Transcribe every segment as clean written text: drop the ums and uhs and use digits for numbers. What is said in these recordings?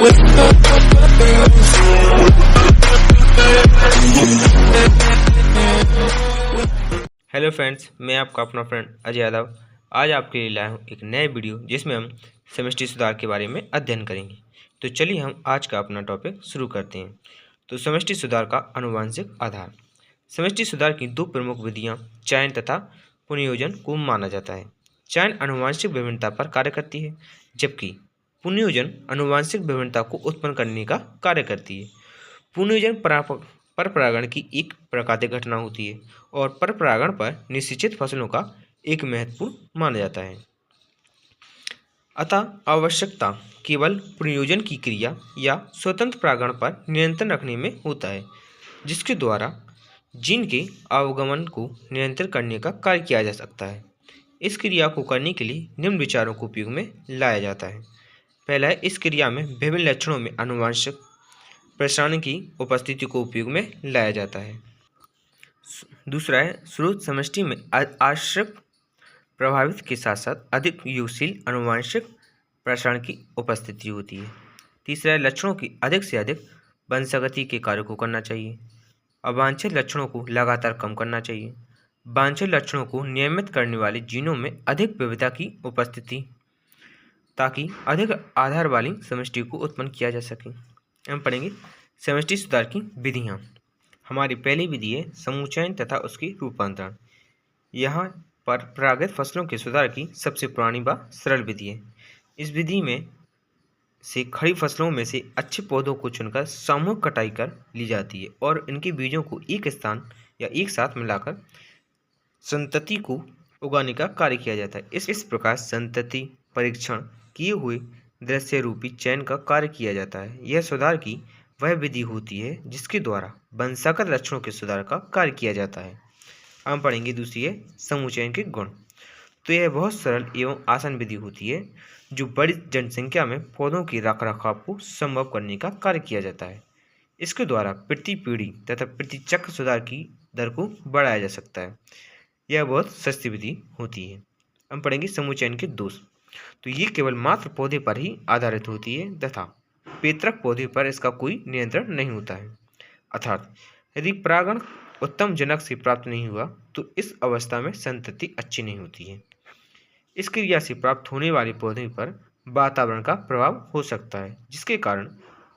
Hello friends, मैं आपका अपना फ्रेंड अजय यादव आज आपके लिए लाया हूँ एक नए वीडियो जिसमें हम समष्टि सुधार के बारे में अध्ययन करेंगे। तो चलिए हम आज का अपना टॉपिक शुरू करते हैं। तो समष्टि सुधार का आनुवंशिक आधार। समष्टि सुधार की दो प्रमुख विधियाँ चयन तथा पुनर्योजन को माना जाता है। चयन आनुवंशिक विभिन्नता पर कार्य करती है, जबकि पुनर्योजन आनुवंशिक विभिन्नता को उत्पन्न करने का कार्य करती है। पुनर्योजन परपरागण की एक प्राकृतिक घटना होती है और परपरागण पर निषेचित फसलों का एक महत्वपूर्ण माना जाता है। अतः आवश्यकता केवल पुनर्योजन की क्रिया या स्वतंत्र परागण पर नियंत्रण रखने में होता है, जिसके द्वारा जीन के अवगमन को नियंत्रित करने का कार्य किया जा सकता है। इस क्रिया को करने के लिए निम्न विचारों को उपयोग में लाया जाता है। पहला है, इस क्रिया में विभिन्न लक्षणों में आनुवंशिक प्रसारण की उपस्थिति को उपयोग में लाया जाता है। दूसरा है, स्रोत समष्टि में आश्रय प्रभावित के साथ साथ अधिक युगशील आनुवंशिक प्रसारण की उपस्थिति होती है। तीसरा है, लक्षणों की अधिक से अधिक वंशागति के कार्य को करना चाहिए। अवांछित लक्षणों को लगातार कम करना चाहिए। वांछित लक्षणों को नियमित करने वाले जीनों में अधिक विविधता की उपस्थिति, ताकि अधिक आधार वाली समष्टि को उत्पन्न किया जा सके। हम पढ़ेंगे समष्टि सुधार की विधियाँ। हमारी पहली विधि है समूचयन तथा उसकी रूपांतरण। यहाँ पर परागित फसलों के सुधार की सबसे पुरानी व सरल विधि है। इस विधि में से खड़ी फसलों में से अच्छे पौधों को चुनकर सामूहिक कटाई कर ली जाती है और इनके बीजों को एक स्थान या एक साथ मिलाकर संतति को उगाने का कार्य किया जाता है। इस प्रकार संतति परीक्षण किए हुए दृश्य रूपी चयन का कार्य किया जाता है। यह सुधार की वह विधि होती है जिसके द्वारा वंशागत लक्षणों के सुधार का कार्य किया जाता है। हम पढ़ेंगे दूसरी है समूचयन के गुण। तो यह बहुत सरल एवं आसान विधि होती है जो बड़ी जनसंख्या में पौधों की रखरखाव को संभव करने का कार्य किया जाता है। इसके द्वारा प्रति पीढ़ी तथा प्रति चक्र सुधार की दर को बढ़ाया जा सकता है। यह बहुत सस्ती विधि होती है। हम पढ़ेंगे समूचयन के दोष। तो ये केवल मात्र पौधे पर ही आधारित होती है तथा पेतरक पौधे पर इसका कोई नियंत्रण नहीं होता है। अर्थात यदि परागण उत्तम जनक से प्राप्त नहीं हुआ तो इस अवस्था में संतति अच्छी नहीं होती है। इस क्रिया से प्राप्त होने वाले पौधे पर वातावरण का प्रभाव हो सकता है, जिसके कारण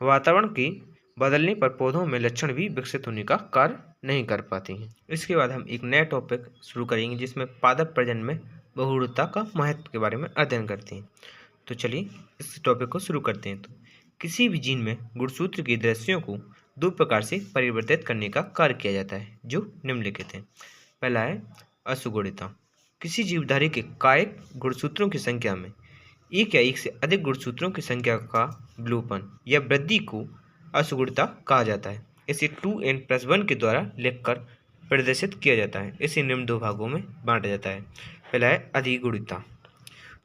वातावरण के बदलने पर पौधों में लक्षण भी विकसित होने का कार्य नहीं कर पाते हैं। इसके बाद हम एक नया टॉपिक शुरू करेंगे जिसमें पादप प्रजनन में बहुरूपता का महत्व के बारे में अध्ययन करते हैं। तो चलिए इस टॉपिक को शुरू करते हैं। तो किसी भी जीन में गुणसूत्र के दृश्यों को दो प्रकार से परिवर्तित करने का कार्य किया जाता है, जो निम्नलिखित हैं। पहला है असुगुणिता। किसी जीवधारी के कायिक गुणसूत्रों की संख्या में एक या एक से अधिक गुणसूत्रों की संख्या का विलोपन या वृद्धि को असुगुणिता कहा जाता है। इसे 2n+1 के द्वारा लिखकर प्रदर्शित किया जाता है। इसे निम्न दो भागों में बांटा जाता है। पहला है अधिगुणिता।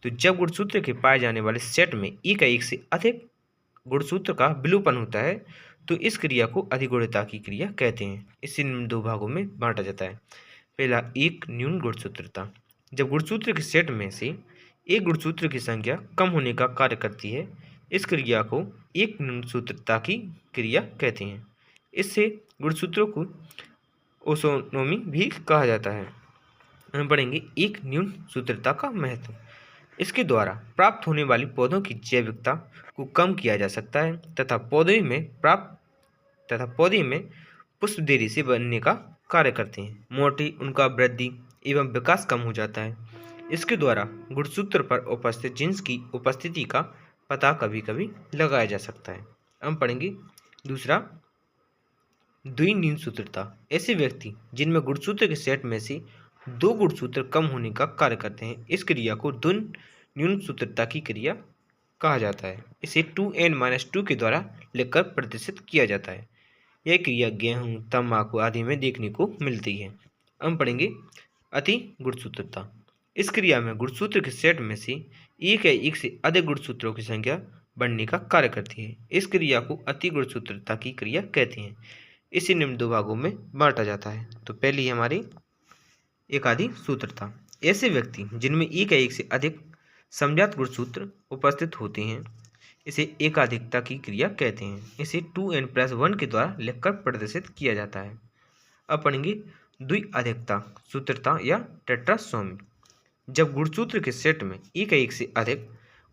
तो जब गुणसूत्र के पाए जाने वाले सेट में एक या एक से अधिक गुणसूत्र का विलोपन होता है तो इस क्रिया को अधिगुणिता की क्रिया कहते हैं। इसे निम्न दो भागों में बांटा जाता है। पहला एक न्यून गुणसूत्रता। जब गुणसूत्र के सेट में से एक गुणसूत्र की संख्या कम होने का कार्य करती है, इस क्रिया को एक न्यून सूत्रता की क्रिया कहते हैं। इससे गुणसूत्रों को ओसोनोमी भी कहा जाता है। हम पढ़ेंगे एक न्यून सूत्रता का महत्व। इसके द्वारा प्राप्त होने वाली पौधों की जैविकता को कम किया जा सकता है तथा पौधे में पुष्प देरी से बनने का कार्य करते हैं। मोटी उनका वृद्धि एवं विकास कम हो जाता है। इसके द्वारा गुणसूत्र पर उपस्थित जीन्स की उपस्थिति का पता कभी कभी लगाया जा सकता है। हम पढ़ेंगे दूसरा द्विन्यून सूत्रता। ऐसे व्यक्ति जिनमें गुणसूत्र के सेट में से दो गुणसूत्र कम होने का कार्य करते हैं, इस क्रिया को द्विन्यून सूत्रता की क्रिया कहा जाता है। इसे 2n-2 के द्वारा लिखकर प्रदर्शित किया जाता है। यह क्रिया गेहूं, तंबाकू आदि में देखने को मिलती है। हम पढ़ेंगे अति गुणसूत्रता। इस क्रिया में गुणसूत्र के सेट में से एक या एक से अधिक गुणसूत्रों की संख्या बढ़ने का कार्य करती है। इस क्रिया को अति गुणसूत्रता की क्रिया कहते हैं। इसे निम्न दो भागों में बांटा जाता है। तो पहली हमारी एकाधिक सूत्रता। ऐसे व्यक्ति जिनमें एक या एक से अधिक समजात गुणसूत्र उपस्थित होते हैं, इसे एकाधिकता की क्रिया कहते हैं। इसे 2n+1 के द्वारा लिखकर प्रदर्शित किया जाता है। अब पढ़ेंगे द्विअधिकता सूत्रता या टेट्रासोमी। जब गुणसूत्र के सेट में एक से अधिक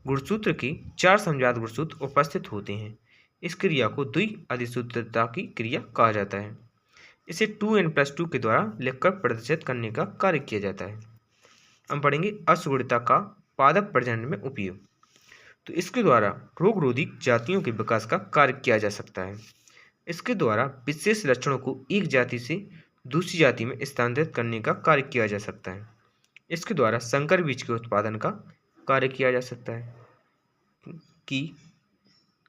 गुणसूत्र के 4 समजात गुणसूत्र उपस्थित होते हैं, इस क्रिया को द्विअधिसूत्रता की क्रिया कहा जाता है। इसे 2n+2 के द्वारा लिखकर प्रदर्शित करने का कार्य किया जाता है। हम पढ़ेंगे असुगुणता का पादप प्रजनन में उपयोग। तो इसके द्वारा रोग रोधी जातियों के विकास का कार्य किया जा सकता है। इसके द्वारा विशेष लक्षणों को एक जाति से दूसरी जाति में स्थानांतरित करने का कार्य किया जा सकता है। इसके द्वारा संकर बीज के उत्पादन का कार्य किया जा सकता है कि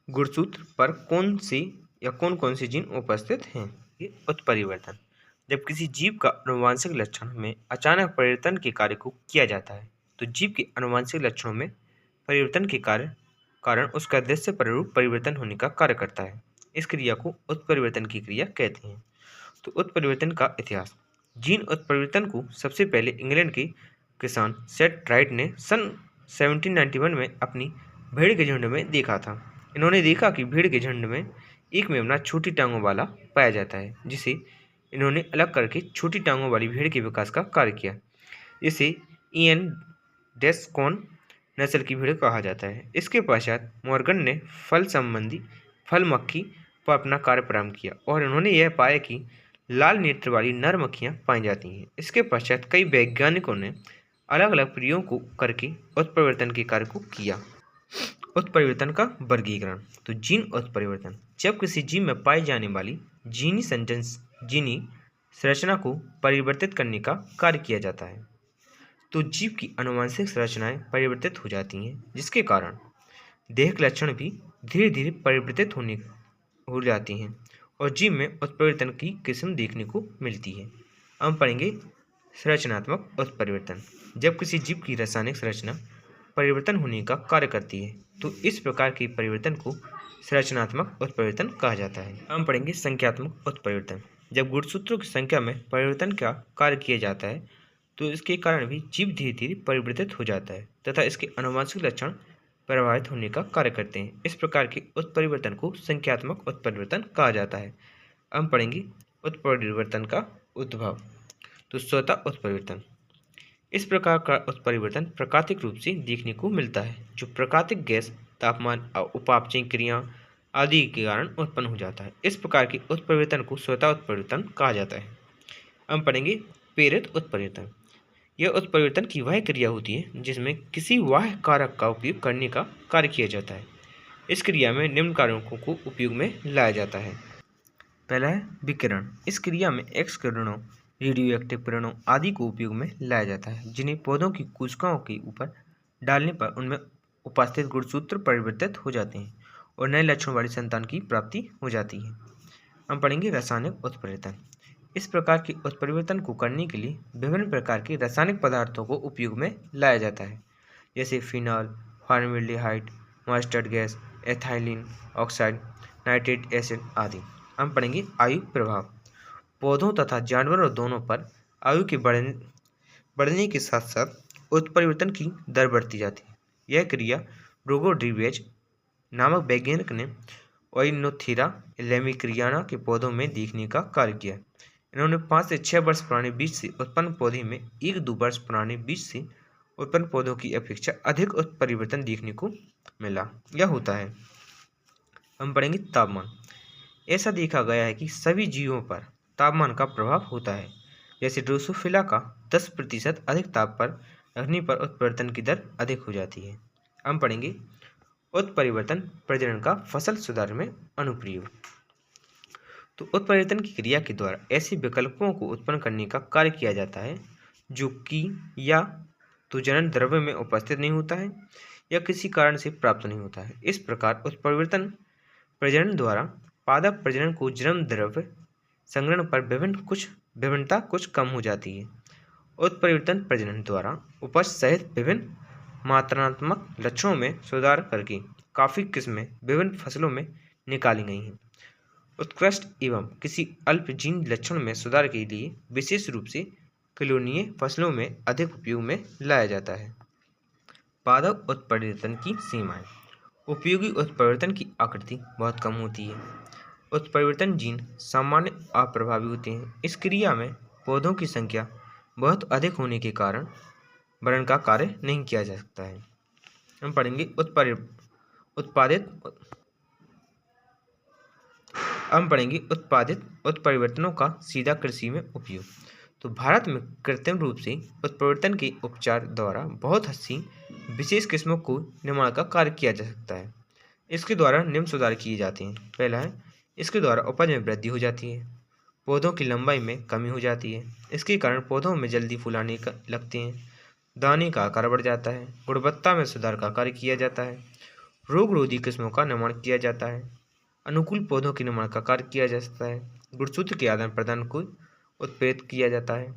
गुणसूत्र पर कौन से या कौन कौन से जीन उपस्थित हैं। ये उत्परिवर्तन, जब किसी जीव का आनुवंशिक लक्षण में अचानक परिवर्तन के कार्य को किया जाता है, तो जीव के आनुवंशिक लक्षणों में परिवर्तन के कारण उसका दृश्य प्रारूप परिवर्तन होने का कार्य करता है। इस क्रिया को उत्परिवर्तन की क्रिया कहते हैं। तो उत्परिवर्तन का इतिहास। जीन उत्परिवर्तन को सबसे पहले इंग्लैंड के किसान सेट राइट ने सन 1791 में अपनी भेड़ के झुंड में देखा था। इन्होंने देखा कि भेड़ के झुंड में एक मेमना छोटी टांगों वाला पाया जाता है, जिसे इन्होंने अलग करके छोटी टांगों वाली भेड़ के विकास का कार्य किया। इसे इयन डेस्कॉन नस्ल की भेड़ कहा जाता है। इसके पश्चात मॉर्गन ने फल संबंधी फल मक्खी पर अपना कार्य प्रारंभ किया और उन्होंने यह पाया कि लाल नेत्र वाली नर मक्खियाँ पाई जाती हैं। इसके पश्चात कई वैज्ञानिकों ने अलग अलग प्रयोगों को करके उत्परिवर्तन के कार्य को किया। उत्परिवर्तन का वर्गीकरण। तो जीन उत्परिवर्तन, जब किसी जीव में पाई जाने वाली जीनी संरचना को परिवर्तित करने का कार्य किया जाता है, तो जीव की आनुवंशिक संरचनाएं परिवर्तित हो जाती हैं, जिसके कारण देहिक लक्षण भी धीरे धीरे परिवर्तित हो जाती हैं और जीव में उत्परिवर्तन की किस्म देखने को मिलती है। हम पढ़ेंगे संरचनात्मक उत्परिवर्तन। जब किसी जीव की रासायनिक संरचना परिवर्तन होने का कार्य करती है, तो इस प्रकार के परिवर्तन को संरचनात्मक उत्परिवर्तन कहा जाता है। हम पढ़ेंगे संख्यात्मक उत्परिवर्तन। जब गुणसूत्रों की संख्या में परिवर्तन का कार्य किया जाता है, तो इसके कारण भी जीव धीरे धीरे परिवर्तित हो जाता है तथा इसके आनुवंशिक लक्षण प्रभावित होने का कार्य करते हैं। इस प्रकार के उत्परिवर्तन को संख्यात्मक उत्परिवर्तन कहा जाता है। हम पढ़ेंगे उत्परिवर्तन का उद्भव। तो स्वतः उत्परिवर्तन, इस प्रकार का उत्परिवर्तन प्राकृतिक रूप से देखने को मिलता है, जो प्राकृतिक गैस, तापमान और उपापचयी क्रिया आदि के कारण उत्पन्न हो जाता है। इस प्रकार के उत्परिवर्तन को स्वतः उत्परिवर्तन कहा जाता है। हम पढ़ेंगे प्रेरित उत्परिवर्तन। यह उत्परिवर्तन की वह क्रिया होती है जिसमें किसी बाह्य कारक का उपयोग करने का कार्य किया जाता है। इस क्रिया में निम्न कारकों को उपयोग में लाया जाता है। पहला है विकिरण। इस क्रिया में एक्स किरणों, रेडियो एक्टिव किरणों आदि को उपयोग में लाया जाता है, जिन्हें पौधों की कोशिकाओं के ऊपर डालने पर उनमें उपस्थित गुणसूत्र परिवर्तित हो जाते हैं और नए लक्षणों वाली संतान की प्राप्ति हो जाती है। हम पढ़ेंगे रासायनिक उत्परिवर्तन। इस प्रकार के उत्परिवर्तन को करने के लिए विभिन्न प्रकार के रासायनिक पदार्थों को उपयोग में लाया जाता है, जैसे phenol, formaldehyde, mustard gas, ethylene oxide, nitric acid आदि। हम पढ़ेंगे आयु प्रभाव। पौधों तथा जानवरों दोनों पर आयु के बढ़ने के साथ साथ उत्परिवर्तन की दर बढ़ती जाती है। यह क्रिया रोगोड्रिवेज नामक वैज्ञानिक ने ओइनोथेरा लेमिक्रियाना के पौधों में देखने का कार्य किया। इन्होंने 5 से 6 वर्ष पुराने बीज से उत्पन्न पौधे में 1-2 वर्ष पुराने बीज से उत्पन्न पौधों की अपेक्षा अधिक उत्परिवर्तन देखने को मिला। यह होता है। हम पढ़ेंगे तापमान। ऐसा देखा गया है कि सभी जीवों पर तापमान का प्रभाव होता है। जैसे ड्रोसोफिला का 10% अधिक ताप पर रखने पर उत्परिवर्तन की दर अधिक हो जाती है। हम पढ़ेंगे उत्परिवर्तन प्रजनन का फसल सुधार में अनुप्रयोग। तो उत्परिवर्तन की क्रिया के द्वारा ऐसे विकल्पों को उत्पन्न करने का कार्य किया जाता है जो कि या तो जनन द्रव्य में उपस्थित नहीं होता है या किसी कारण से प्राप्त नहीं होता है। इस प्रकार उत्परिवर्तन प्रजनन द्वारा पादप प्रजनन को जन्म द्रव्य संग्रहण पर विभिन्नता कुछ कम हो जाती है। उत्परिवर्तन प्रजनन द्वारा उपज सहित विभिन्न मात्रात्मक लक्षणों में सुधार करके काफ़ी किस्में विभिन्न फसलों में निकाली गई हैं। उत्कृष्ट एवं किसी अल्प जीन लक्षण में सुधार के लिए विशेष रूप से कॉलोनीय फसलों में अधिक उपयोग में लाया जाता है। पादप उत्परिवर्तन की सीमाएं। उपयोगी उत्परिवर्तन की आकृति बहुत कम होती है। उत्परिवर्तन जीन सामान्य अप्रभावी होते हैं। इस क्रिया में पौधों की संख्या बहुत अधिक होने के कारण वर्ण का कार्य नहीं किया जा सकता है। हम पढ़ेंगे उत्पादित उत्परिवर्तनों का सीधा कृषि में उपयोग। तो भारत में कृत्रिम रूप से उत्परिवर्तन के उपचार द्वारा बहुत सी विशेष किस्मों को निर्माण का कार्य किया जा सकता है। इसके द्वारा निम्न सुधार किए जाते हैं। पहला है, इसके द्वारा उपज में वृद्धि हो जाती है, पौधों की लंबाई में कमी हो जाती है, इसके कारण पौधों में जल्दी फूल आने लगते हैं, दाने का आकार बढ़ जाता है, गुणवत्ता में सुधार का कार्य किया जाता है, रोग रोधी किस्मों का निर्माण किया जाता है, अनुकूल पौधों के निर्माण का कार्य किया जा सकता है, गुणसूत्र के आदान प्रदान को उत्प्रेरित किया जाता है।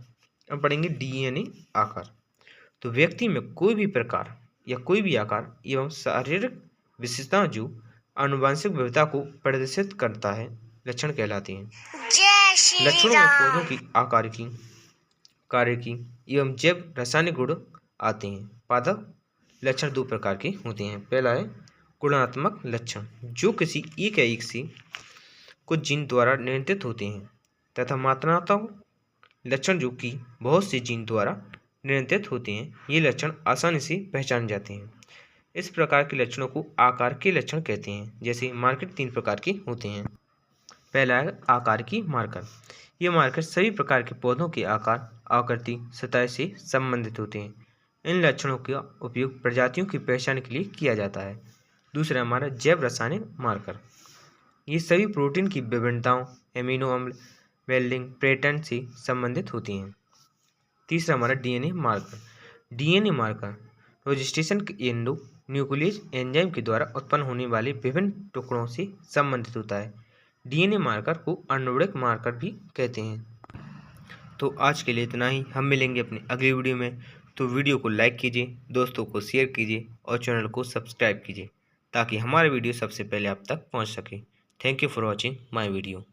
अब पढ़ेंगे डीएनए आकार। तो व्यक्ति में कोई भी प्रकार या कोई भी आकार एवं शारीरिक विशेषताएं जो आनुवंशिक विविधता को प्रदर्शित करता है लक्षण कहलाते हैं। लक्षणों में पौधों की आकार की, कार्य की एवं जैव रासायनिक गुण आते हैं। पादप लक्षण दो प्रकार के होते हैं। पहला है गुणात्मक लक्षण, जो किसी एक या एक से कुछ जीन द्वारा नियंत्रित होते हैं, तथा मात्रात्मक लक्षण जो कि बहुत से जीन द्वारा नियंत्रित होते हैं। ये लक्षण आसानी से पहचाने जाते हैं। इस प्रकार के लक्षणों को आकार के लक्षण कहते हैं। जैसे मार्कर 3 प्रकार के होते हैं। पहला है आकार की मार्कर। ये मार्कर सभी प्रकार के पौधों के आकार, आकृति, सतह से संबंधित होते हैं। इन लक्षणों का उपयोग प्रजातियों की पहचान के लिए किया जाता है। दूसरा हमारा जैव रासायनिक मार्कर। ये सभी प्रोटीन की विभिन्नताओं, एमिनो अम्ल, वेल्डिंग पैटर्न से संबंधित होती हैं। तीसरा हमारा DNA marker. DNA marker registration endo nucleus enzyme के द्वारा उत्पन्न होने वाले विभिन्न टुकड़ों से संबंधित होता है। डीएनए मार्कर को आणविक मार्कर भी कहते हैं। तो आज के लिए इतना ही। हम मिलेंगे अपनी अगली वीडियो में। तो वीडियो को लाइक कीजिए, दोस्तों को शेयर कीजिए और चैनल को सब्सक्राइब कीजिए ताकि हमारा वीडियो सबसे पहले आप तक पहुंच सके। Thank you for watching my video.